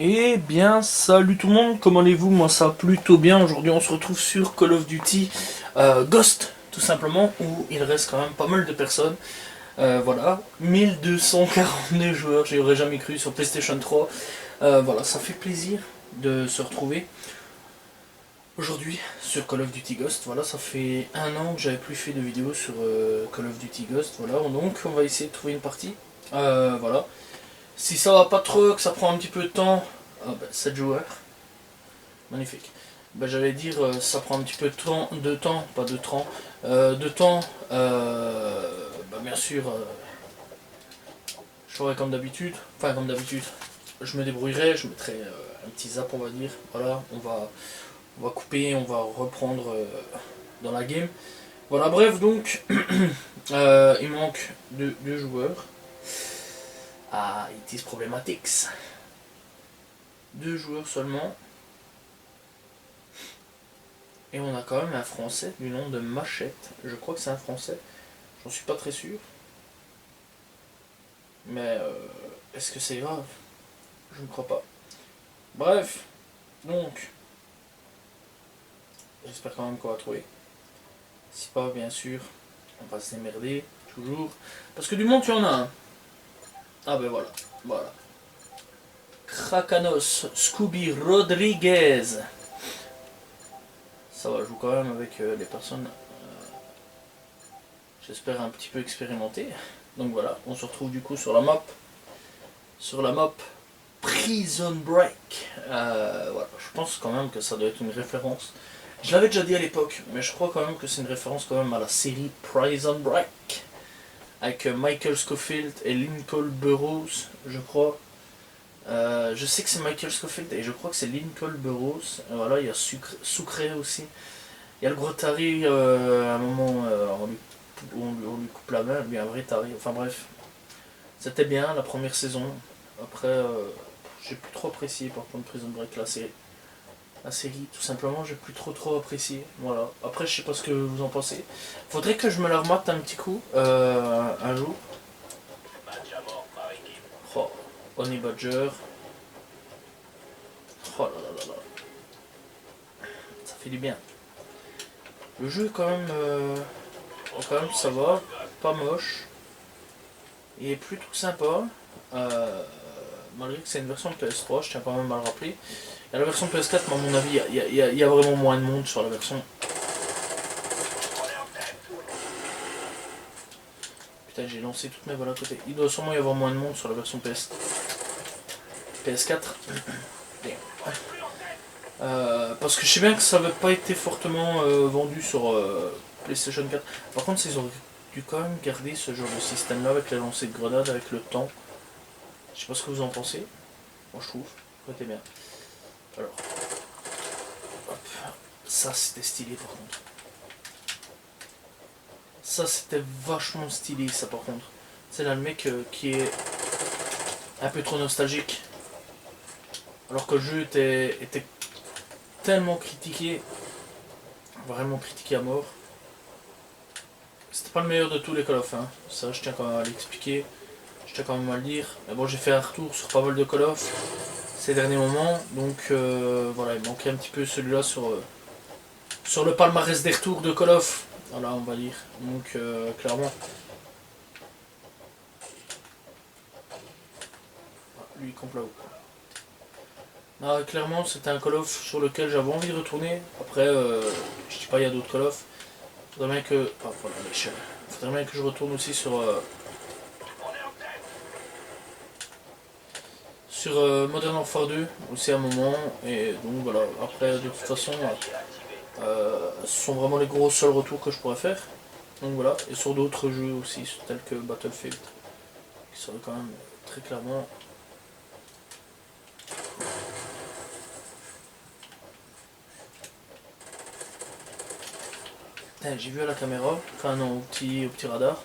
Eh bien, salut tout le monde, comment allez-vous? Moi ça va plutôt bien. Aujourd'hui on se retrouve sur Call of Duty Ghost, tout simplement, où il reste quand même pas mal de personnes. Voilà, 1242 joueurs, j'y aurais jamais cru sur PlayStation 3. Voilà, ça fait plaisir de se retrouver aujourd'hui sur Call of Duty Ghost. Voilà, ça fait un an que j'avais plus fait de vidéos sur Call of Duty Ghost. Voilà, donc on va essayer de trouver une partie. Voilà. Si ça va pas trop, que ça prend un petit peu de temps, 7 joueurs, magnifique. J'allais dire, ça prend un petit peu de temps, pas de temps, de temps, bien sûr, je ferai comme d'habitude, je me débrouillerai, je mettrai un petit zap, on va dire, voilà, on va couper, on va reprendre dans la game. Voilà, bref, donc, il manque deux joueurs. Ah, it is problematics. Deux joueurs seulement. Et on a quand même un français du nom de Machette. Je crois que c'est un français. J'en suis pas très sûr. Mais est-ce que c'est grave? Je ne crois pas. Bref. Donc. J'espère quand même qu'on va trouver. Si pas, bien sûr, on va se démerder. Toujours. Parce que du monde, tu en as un. Ah ben voilà. Voilà. Krakanos Scooby Rodriguez. Ça va, je joue quand même avec les personnes, j'espère, un petit peu expérimentées. Donc voilà, on se retrouve du coup sur la map. Sur la map Prison Break. Voilà, je pense quand même que ça doit être une référence. Je l'avais déjà dit à l'époque, mais je crois quand même que c'est une référence quand même à la série Prison Break. Avec Michael Scofield et Lincoln Burrows, je crois. Je sais que c'est Michael Scofield et je crois que c'est Lincoln Burrows. Voilà, il y a Sucré aussi. Il y a le gros Tari, à un moment, on lui coupe la main, lui un vrai Tari. Enfin bref, c'était bien la première saison. Après, j'ai plus trop apprécié par contre Prison Break, la série. La série, tout simplement, j'ai plus trop apprécié. Voilà. Après, je sais pas ce que vous en pensez. Faudrait que je me la remate un petit coup, un jour. Oh, Honey Badger. Oh là là là là. Ça fait du bien. Le jeu, quand même, ça va. Pas moche. Il est plutôt sympa. Malgré que c'est une version PS3, je tiens quand même à le rappeler. Et la version PS4, à mon avis, il y a vraiment moins de monde sur la version. Putain, j'ai lancé toutes mes balles à côté. Il doit sûrement y avoir moins de monde sur la version PS4. Parce que je sais bien que ça n'avait pas été fortement vendu sur PlayStation 4. Par contre, ils auraient dû quand même garder ce genre de système là avec les lancers de grenades, avec le temps. Je sais pas ce que vous en pensez. Moi je trouve. Écoutez bien. Alors. Hop. Ça c'était stylé par contre. Ça c'était vachement stylé ça par contre. C'est là le mec qui est un peu trop nostalgique. Alors que le jeu était tellement critiqué. Vraiment critiqué à mort. C'était pas le meilleur de tous les Call of, hein. Ça je tiens quand même à l'expliquer. Je tiens quand même à le dire. Mais bon, j'ai fait un retour sur pas mal de Call of ces derniers moments. Donc voilà, il manquait un petit peu celui-là sur le palmarès des retours de Call of. Voilà, on va dire. Donc clairement. Lui il compte là-haut. Ah, clairement, c'était un Call of sur lequel j'avais envie de retourner. Après, je dis pas, il y a d'autres Call of. Faudrait bien que. Ah, voilà, l'échelle. Faudrait bien que je retourne aussi sur Modern Warfare 2 aussi à un moment. Et donc voilà, après, de toute façon, ce sont vraiment les gros seuls retours que je pourrais faire. Donc voilà, et sur d'autres jeux aussi, tels que Battlefield, qui seraient quand même très clairement. J'ai vu à la caméra, enfin non, au petit radar.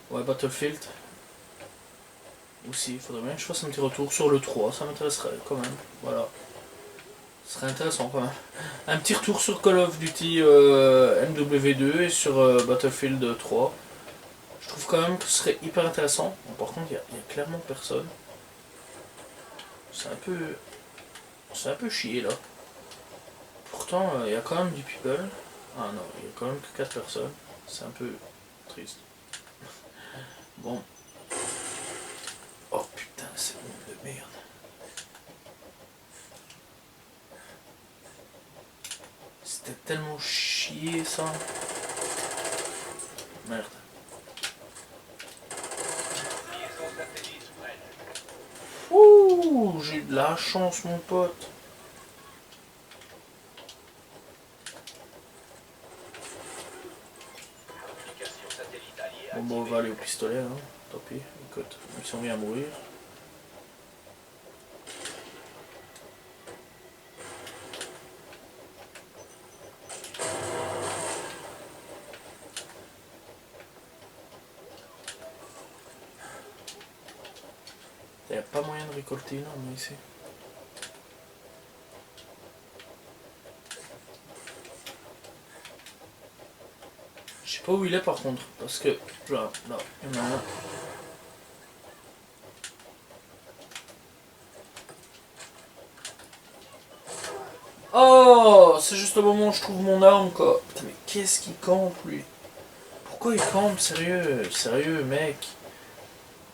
Ouais, Battlefield. Aussi, il faudrait bien que je fasse un petit retour sur le 3, ça m'intéresserait quand même. Voilà. Ce serait intéressant quand même. Un petit retour sur Call of Duty MW2 et sur Battlefield 3. Je trouve quand même que ce serait hyper intéressant. Bon, par contre, il y a clairement personne. C'est un peu C'est un peu chier là. Pourtant, il y a quand même du people. Ah non, il y a quand même que 4 personnes. C'est un peu triste. Bon. Oh putain, c'est bon de merde. C'était tellement chier ça. Merde. Ouh, j'ai eu de la chance mon pote. Bon, on va aller au pistolet, hein. Tant pis, écoute, même si on vient à mourir. Il n'y a pas moyen de récolter une arme ici. Je sais pas où il est par contre, parce que là, il y en a un. Oh, c'est juste au moment où je trouve mon arme quoi. Putain mais qu'est-ce qu'il campe lui? Pourquoi il campe? Sérieux, sérieux mec.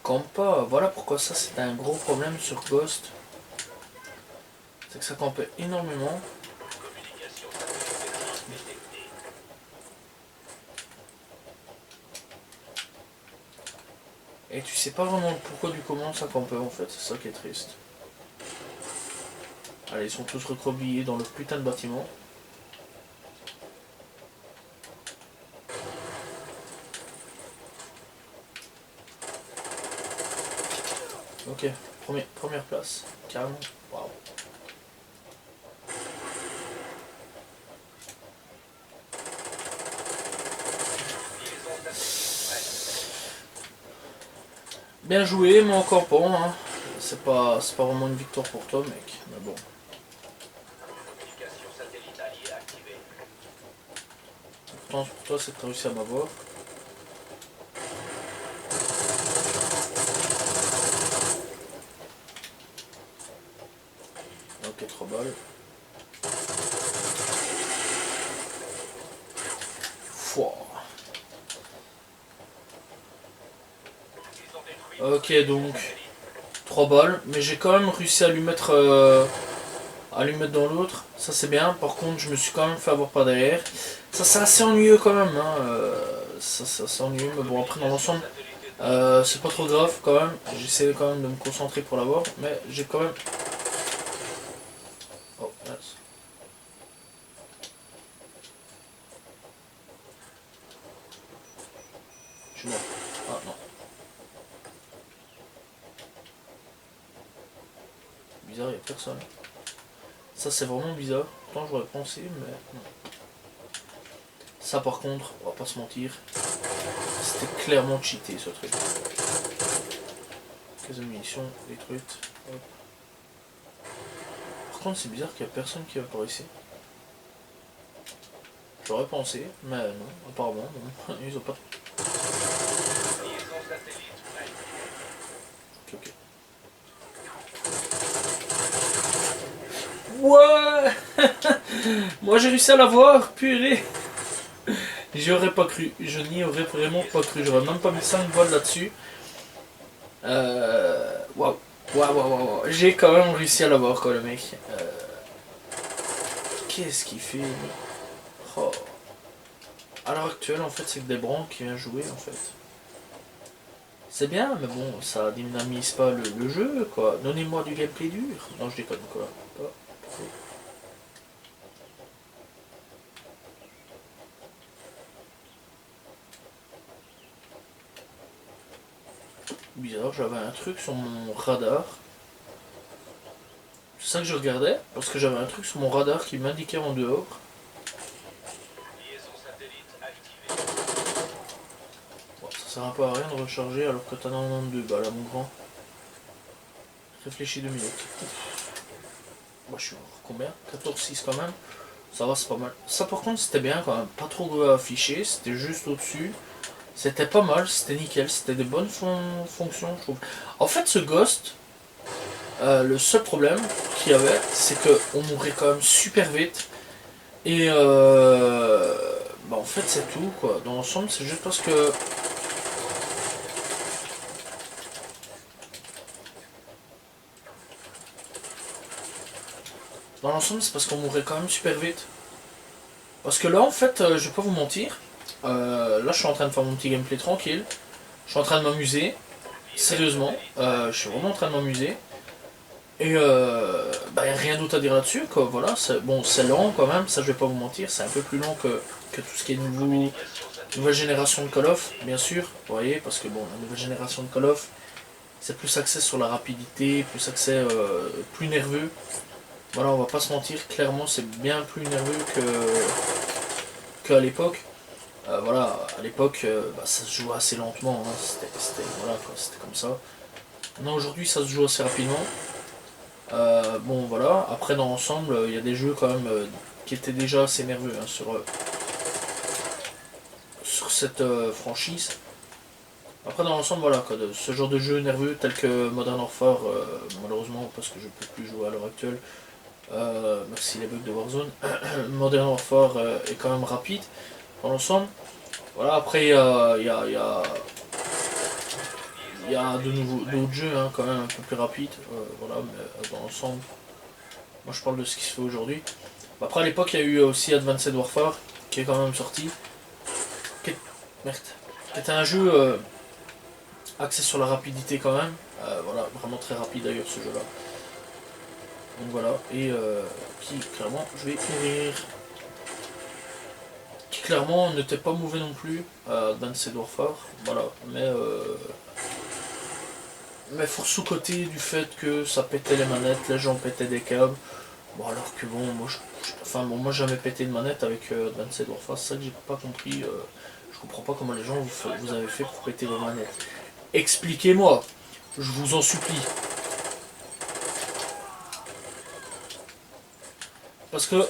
Campe pas, voilà pourquoi ça c'était un gros problème sur Ghost. C'est que ça campait énormément. Et tu sais pas vraiment le pourquoi du comment ça campait en fait, c'est ça qui est triste. Allez, ils sont tous recroquevillés dans le putain de bâtiment. Ok, première place, carrément. Waouh. Bien joué, mais encore bon, hein. C'est pas vraiment une victoire pour toi, mec. Mais bon. Pourtant, pour toi, c'est que t'as réussi à m'avoir. Ok, 3 balles. Fouah. Ok, donc 3 balles, mais j'ai quand même réussi à lui mettre dans l'autre. Ça c'est bien. Par contre, je me suis quand même fait avoir par derrière. Ça c'est assez ennuyeux quand même. Hein. Ça c'est assez ennuyeux, mais bon après dans l'ensemble, c'est pas trop grave quand même. J'essaie quand même de me concentrer pour l'avoir, mais j'ai quand même. Oh, nice. Je suis mort. Ah non. Bizarre, il n'y a personne. Ça c'est vraiment bizarre. Pourtant j'aurais pensé, mais non. Ça par contre, on va pas se mentir, c'était clairement cheaté ce truc. Caisse de munitions détruite. Hop. Par contre c'est bizarre qu'il n'y a personne qui va par ici. J'aurais pensé, mais non, apparemment non. Ils ont pas. Ok, ok. Ouais. Moi j'ai réussi à l'avoir, purée. J'y aurais pas cru, je n'y aurais vraiment pas cru, j'aurais même pas mis 5 balles là-dessus. Waouh, waouh. J'ai quand même réussi à l'avoir quoi le mec. Qu'est-ce qu'il fait? Oh. À l'heure actuelle en fait c'est que des branques qui viennent jouer en fait. C'est bien mais bon ça dynamise pas le jeu quoi. Donnez-moi du gameplay dur. Non je déconne quoi. Oh. Bizarre, j'avais un truc sur mon radar. C'est ça que je regardais, parce que j'avais un truc sur mon radar qui m'indiquait en dehors. Bon, ça sert un peu à rien de recharger alors que t'as 92 balles à mon grand. Réfléchis 2 minutes. Moi je suis combien 14,6 quand même. Ça va, c'est pas mal. Ça par contre c'était bien quand même, pas trop affiché, c'était juste au-dessus. C'était pas mal, c'était nickel, c'était des bonnes fonctions je trouve. En fait ce Ghost, Le seul problème qu'il y avait, c'est qu'on mourait quand même super vite. Et bah en fait c'est tout quoi. Dans l'ensemble c'est juste parce que qu'on mourait quand même super vite. Parce que là en fait je vais pas vous mentir. Là je suis en train de faire mon petit gameplay tranquille. Je suis en train de m'amuser. Sérieusement. Je suis vraiment en train de m'amuser. Et bah y a rien d'autre à dire là-dessus quoi. Voilà. Bon c'est lent quand même, ça je vais pas vous mentir. C'est un peu plus lent que tout ce qui est nouvelle génération de Call of, bien sûr, vous voyez, parce que bon, la nouvelle génération de Call of, c'est plus axé sur la rapidité, plus axé, plus nerveux. Voilà, on va pas se mentir, clairement c'est bien plus nerveux qu'à l'époque. Voilà, à l'époque, bah, ça se jouait assez lentement, hein. Voilà, c'était comme ça. Maintenant aujourd'hui ça se joue assez rapidement. Bon voilà, après dans l'ensemble, il y a des jeux quand même qui étaient déjà assez nerveux hein, sur cette franchise. Après dans l'ensemble voilà quoi, ce genre de jeu nerveux tel que Modern Warfare, malheureusement parce que je peux plus jouer à l'heure actuelle, merci les bugs de Warzone, Modern Warfare est quand même rapide dans l'ensemble. Voilà, après il y a de nouveaux d'autres jeux hein, quand même un peu plus rapides, voilà, mais dans l'ensemble, moi je parle de ce qui se fait aujourd'hui. Après à l'époque il y a eu aussi Advanced Warfare qui est quand même sorti, qui, est, merde, qui était un jeu axé sur la rapidité quand même, voilà, vraiment très rapide d'ailleurs ce jeu là. Donc voilà, et qui clairement, je vais mourir, qui clairement n'était pas mauvais non plus, Advanced Warfare, voilà, mais faut sous-côté du fait que ça pétait les manettes, les gens pétaient des câbles, bon alors que bon, moi j'ai jamais pété de manette avec Advanced Warfare, c'est ça que j'ai pas compris, je comprends pas comment les gens vous avez fait pour péter vos manettes. Expliquez-moi, je vous en supplie. Parce que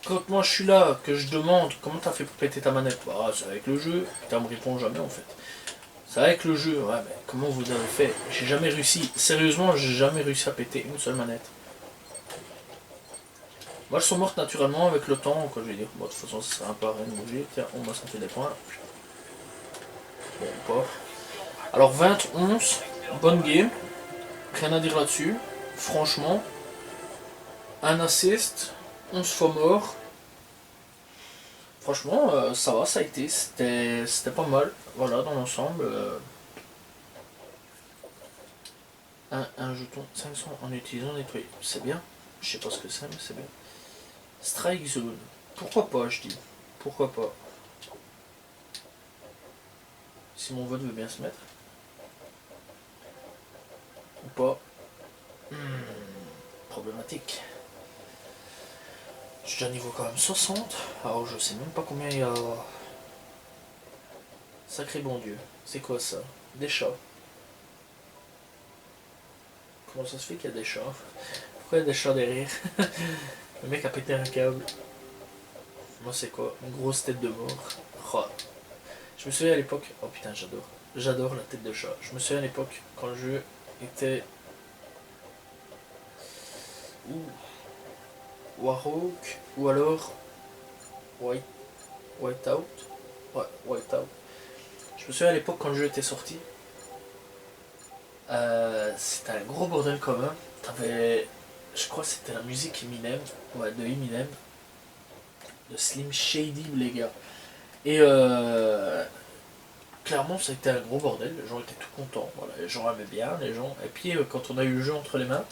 quand moi je suis là, que je demande comment t'as fait pour péter ta manette, bah c'est avec le jeu, putain me répond jamais en fait. C'est avec le jeu, ouais mais comment vous avez fait? J'ai jamais réussi, sérieusement j'ai jamais réussi à péter une seule manette. Moi elles sont mortes naturellement avec le temps, quoi je vais dire, bon de toute façon ça sert un peu à rien de bouger, tiens on m'a santé des points. Bon pas. Alors 20-11, bonne game, rien à dire là-dessus, franchement, un assist, 11 fois mort. Franchement, ça va, ça a été, c'était pas mal, voilà, dans l'ensemble. Un jeton 500 en utilisant nettoyer, c'est bien, je sais pas ce que c'est, mais c'est bien. Strike Zone, pourquoi pas, je dis, pourquoi pas. Si mon vote veut bien se mettre. Ou pas. Problématique. Je suis déjà niveau quand même 60, alors je sais même pas combien il y a. Sacré bon Dieu, c'est quoi ça? Des chats. Comment ça se fait qu'il y a des chats? Pourquoi il y a des chats derrière? Le mec a pété un câble. Moi c'est quoi? Une grosse tête de mort. Oh. Je me souviens à l'époque. Oh putain j'adore. J'adore la tête de chat. Je me souviens à l'époque quand le jeu était. Warhawk ou alors Whiteout. Ouais, Whiteout. Je me souviens à l'époque quand le jeu était sorti. C'était un gros bordel commun. T'avais. Je crois que c'était la musique Eminem. Ouais, de Eminem. De Slim Shady, les gars. Et clairement, ça a été un gros bordel. Les gens étaient tout contents. Voilà, les gens aimaient bien. Les gens. Et puis, quand on a eu le jeu entre les mains,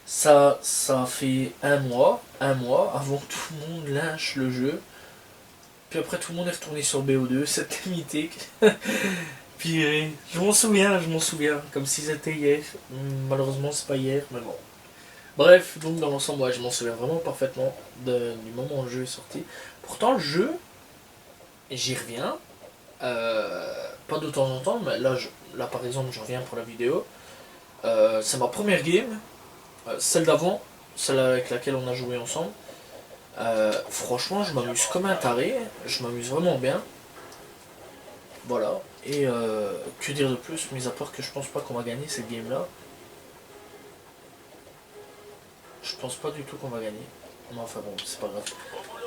ça a fait un mois avant que tout le monde lâche le jeu. Puis après, tout le monde est retourné sur BO2. C'était mythique. Puis, je m'en souviens. Comme si c'était hier. Malheureusement, c'est pas hier, mais bon. Bref, donc dans l'ensemble, ouais, je m'en souviens vraiment parfaitement du moment où le jeu est sorti. Pourtant, le jeu, j'y reviens, pas de temps en temps, mais là par exemple, j'en reviens pour la vidéo. C'est ma première game, celle d'avant, celle avec laquelle on a joué ensemble. Franchement, je m'amuse comme un taré, je m'amuse vraiment bien. Voilà, et que dire de plus, mis à part que je pense pas qu'on va gagner cette game là. Je pense pas du tout qu'on va gagner. Mais enfin bon, c'est pas grave.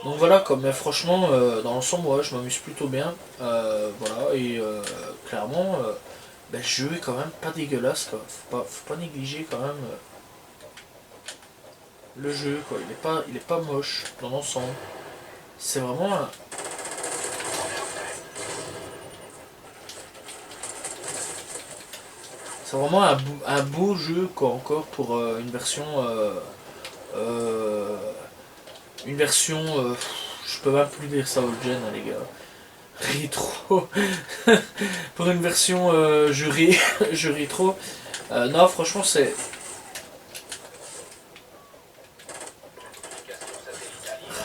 Donc voilà, mais franchement, dans l'ensemble, ouais, je m'amuse plutôt bien. Voilà, et clairement, ben, le jeu est quand même pas dégueulasse, quoi. Faut pas négliger quand même le jeu, quoi. Il est pas moche dans l'ensemble. C'est vraiment c'est vraiment un beau jeu, quoi, encore pour euh, une version, je peux même plus dire ça au gen, hein, les gars. Rétro. Pour une version jeu rétro. Non, franchement, c'est.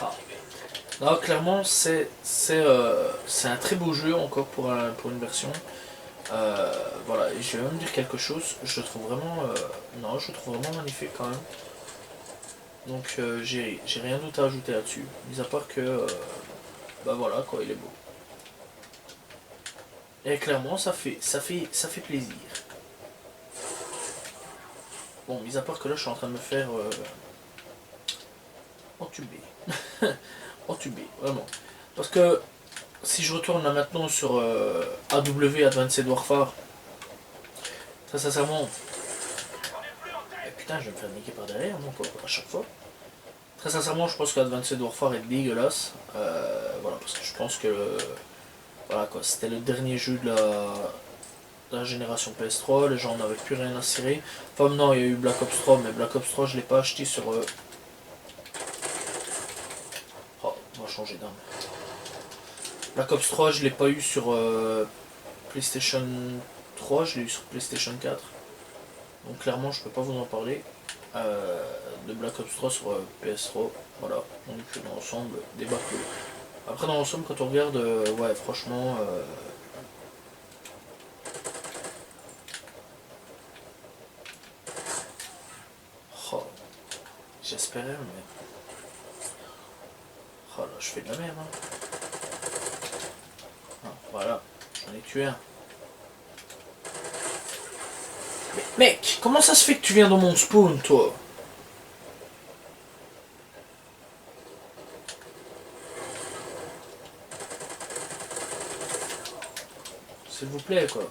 Ah. Non, clairement, c'est un très beau jeu encore pour une version. Voilà, et je vais même dire quelque chose. Je le trouve vraiment. Non, je le trouve vraiment magnifique quand même. Donc, j'ai rien d'autre à ajouter là-dessus. Mis à part que. Bah voilà, quoi, il est beau. Et clairement, ça fait plaisir. Bon, mis à part que là, je suis en train de me faire entuber. Entuber, vraiment. Parce que si je retourne là maintenant sur AW Advanced Warfare, très sincèrement. Et putain, je vais me faire niquer par derrière, moi, quoi, à chaque fois. Très sincèrement, je pense qu'Advanced Warfare est dégueulasse. Voilà, parce que je pense que. Voilà, quoi, c'était le dernier jeu de la génération PS3, les gens n'avaient plus rien à cirer. Enfin, non, il y a eu Black Ops 3, mais Black Ops 3, je l'ai pas acheté sur. Oh, on va changer d'arme. Black Ops 3, je l'ai pas eu sur PlayStation 3, je l'ai eu sur PlayStation 4. Donc clairement, je peux pas vous en parler. De Black Ops 3 sur PS3. Voilà, donc dans l'ensemble, débat clos. Après, dans l'ensemble, quand on regarde, ouais, franchement. Oh, j'espérais, mais. Oh là, je fais de la merde, hein. Ah, voilà, j'en ai tué un. Mais mec, comment ça se fait que tu viens dans mon spawn, toi? S'il vous plaît, quoi.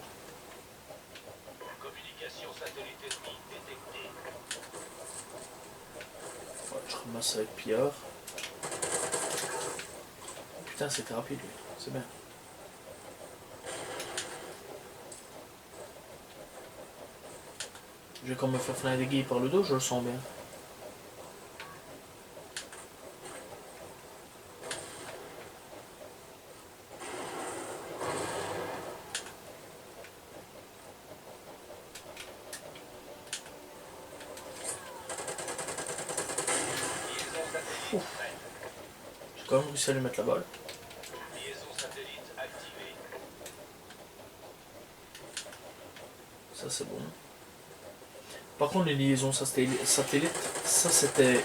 Communication satellite ennemie détectée. Ouais, je ramasse avec Pillard. Putain, c'était rapide, lui. C'est bien. Je vais quand même me faire flinguer par le dos, je le sens bien. J'ai quand même réussi à lui mettre la balle. Liaison satellite activée. Ça, c'est bon. Par contre, les liaisons satellites, ça c'était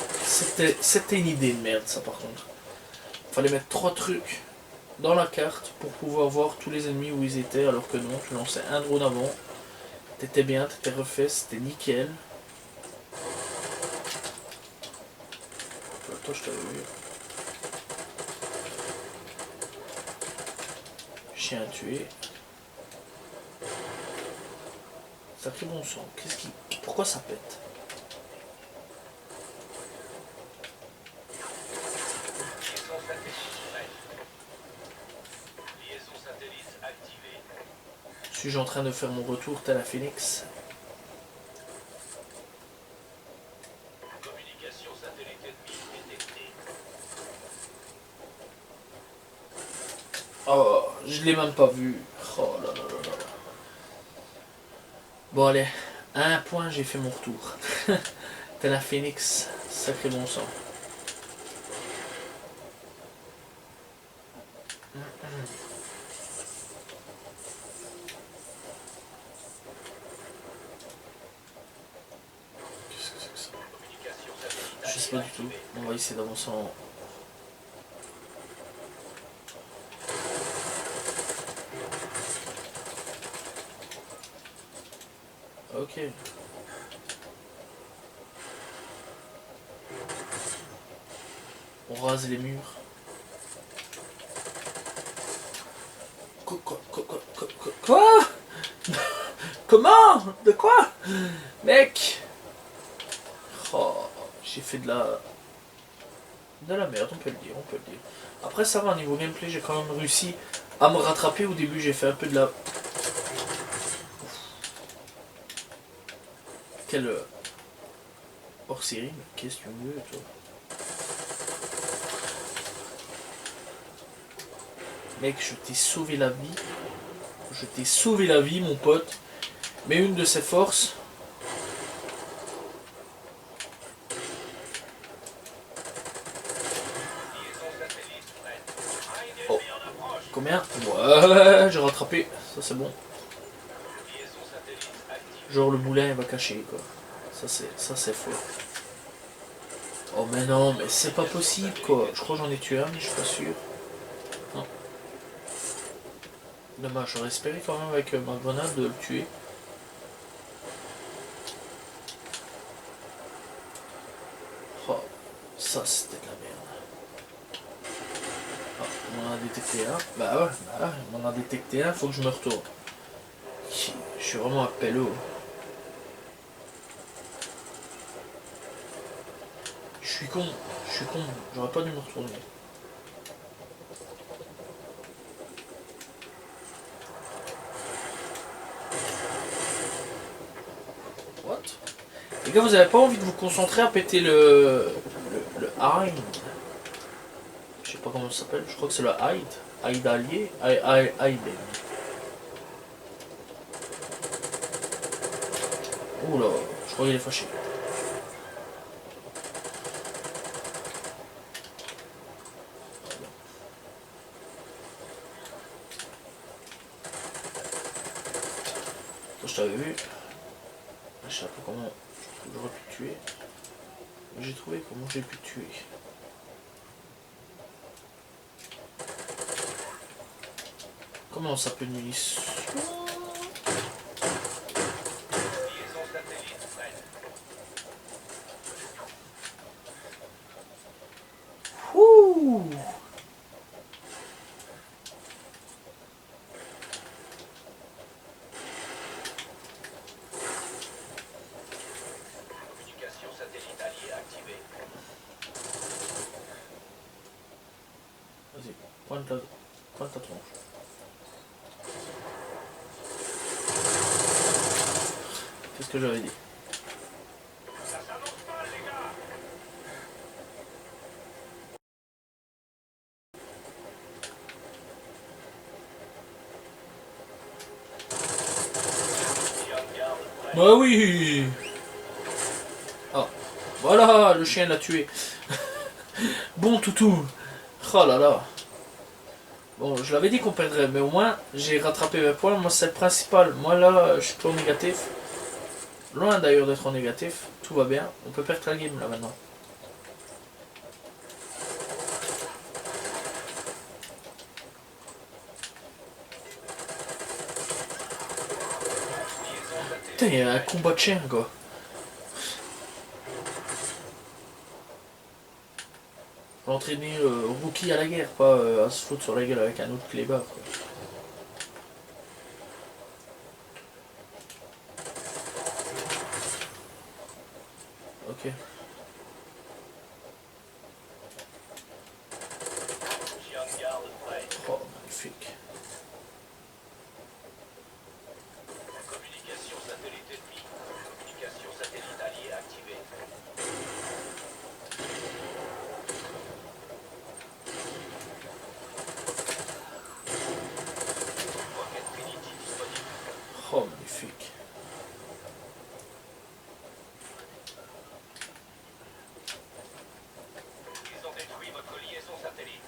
une idée de merde, ça par contre. Fallait mettre 3 trucs dans la carte pour pouvoir voir tous les ennemis où ils étaient, alors que non, tu lançais un drone avant. T'étais bien, t'étais refait, c'était nickel. Toi, je t'avais vu. Chien tué. Sacré bon sang. Pourquoi ça pète? Liaison satellite prête. Liaison satellite activée. Suis-je en train de faire mon retour tel un phénix? Communication satellite ennemie détectée. Oh, je l'ai même pas vu. Oh là là là là. Bon allez, à un point j'ai fait mon retour. Tel un phénix, sacré bon sang. Qu'est-ce que c'est que ça? Communication satellite Je sais pas du tout. On va essayer d'avancer en. Ok. On rase les murs. Quoi? Comment? De quoi? Mec! Oh, j'ai fait de la merde, on peut le dire, on peut le dire. Après ça va, niveau gameplay, j'ai quand même réussi à me rattraper. Au début, j'ai fait un peu de la... Quelle hors-série, mais qu'est-ce que tu veux, toi? Mec, je t'ai sauvé la vie. Je t'ai sauvé la vie, mon pote. Mais une de ses forces... Oh, combien? Ouais, j'ai rattrapé. Ça, c'est bon. Genre, le moulin, il va cacher, quoi. Ça, c'est faux. Oh, mais non, mais c'est pas possible, quoi. Je crois que j'en ai tué un, mais je suis pas sûr. Non. Dommage, j'aurais espéré quand même avec ma grenade de le tuer. Oh, ça c'était de la merde. Ah, on en a détecté un. Bah ouais, on en a détecté un, faut que je me retourne. Je suis vraiment à pélo. Je suis con, j'aurais pas dû me retourner. What? Les gars, vous avez pas envie de vous concentrer à péter le Hind? Je sais pas comment ça s'appelle, je crois que c'est le Hide. Hide allié. Hide. Oula, je crois qu'il est fâché. Quand je t'avais vu, je sais pas comment j'aurais pu te tuer. J'ai trouvé comment j'ai pu te tuer. Comment ça peut de munitions? Ouh. Communication satellite alliée activée. Vas-y, pointe ta tronche. Qu'est-ce que j'avais dit? Ça s'annonce mal, les gars. Bah oui. Ah, voilà, le chien l'a tué. Bon toutou. Oh là là. Bon, je l'avais dit qu'on perdrait, mais au moins j'ai rattrapé mes points. Moi, c'est le principal. Moi là, je suis pas au négatif. Loin d'ailleurs d'être en négatif. Tout va bien. On peut perdre la game là maintenant. Putain, il y a un combat de chien quoi. L'entraîner rookie à la guerre, pas à se foutre sur la gueule avec un autre clébard quoi. Ok. Oh, magnifique. Communication satellite ennemie. Communication satellite alliée activée. Rocket Trinity disponible. Oh, magnifique. Ils ont détruit votre liaison satellite.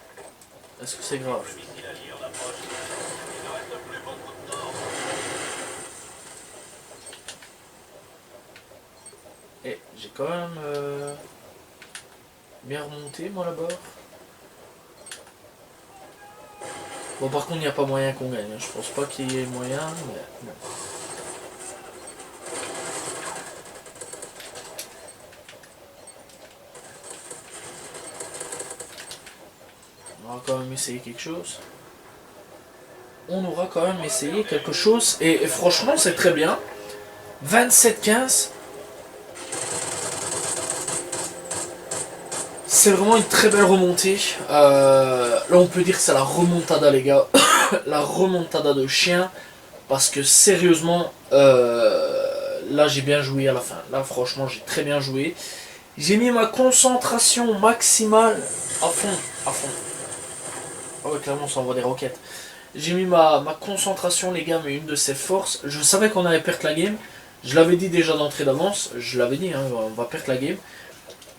Est-ce que c'est grave? Le missile allié en approche. Il ne reste plus beaucoup de temps. Et j'ai quand même bien remonté moi là-bas. Bon par contre il n'y a pas moyen qu'on gagne, je pense pas qu'il y ait moyen, mais bon. On aura quand même essayé quelque chose. On aura quand même essayé quelque chose. Et franchement, c'est très bien. 27-15. C'est vraiment une très belle remontée. Là, on peut dire que c'est la remontada, les gars. La remontada de chien. Parce que sérieusement, là, j'ai bien joué à la fin. Là, franchement, j'ai très bien joué. J'ai mis ma concentration maximale à fond. À fond. Ah ouais, clairement, ça envoie des roquettes. J'ai mis ma concentration, les gars, mais une de ses forces. Je savais qu'on allait perdre la game. Je l'avais dit déjà d'entrée d'avance. Je l'avais dit, hein, on va perdre la game.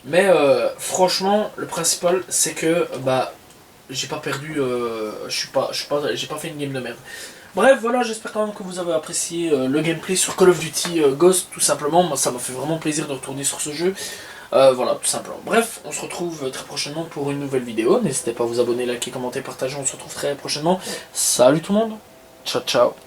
Mais franchement, le principal, c'est que bah, j'ai pas perdu. J'ai pas fait une game de merde. Bref, voilà, j'espère quand même que vous avez apprécié le gameplay sur Call of Duty Ghost, tout simplement. Moi, ça m'a fait vraiment plaisir de retourner sur ce jeu. Voilà, tout simplement. Bref, on se retrouve très prochainement pour une nouvelle vidéo. N'hésitez pas à vous abonner, liker, commenter, partager. On se retrouve très prochainement. Salut tout le monde. Ciao, ciao.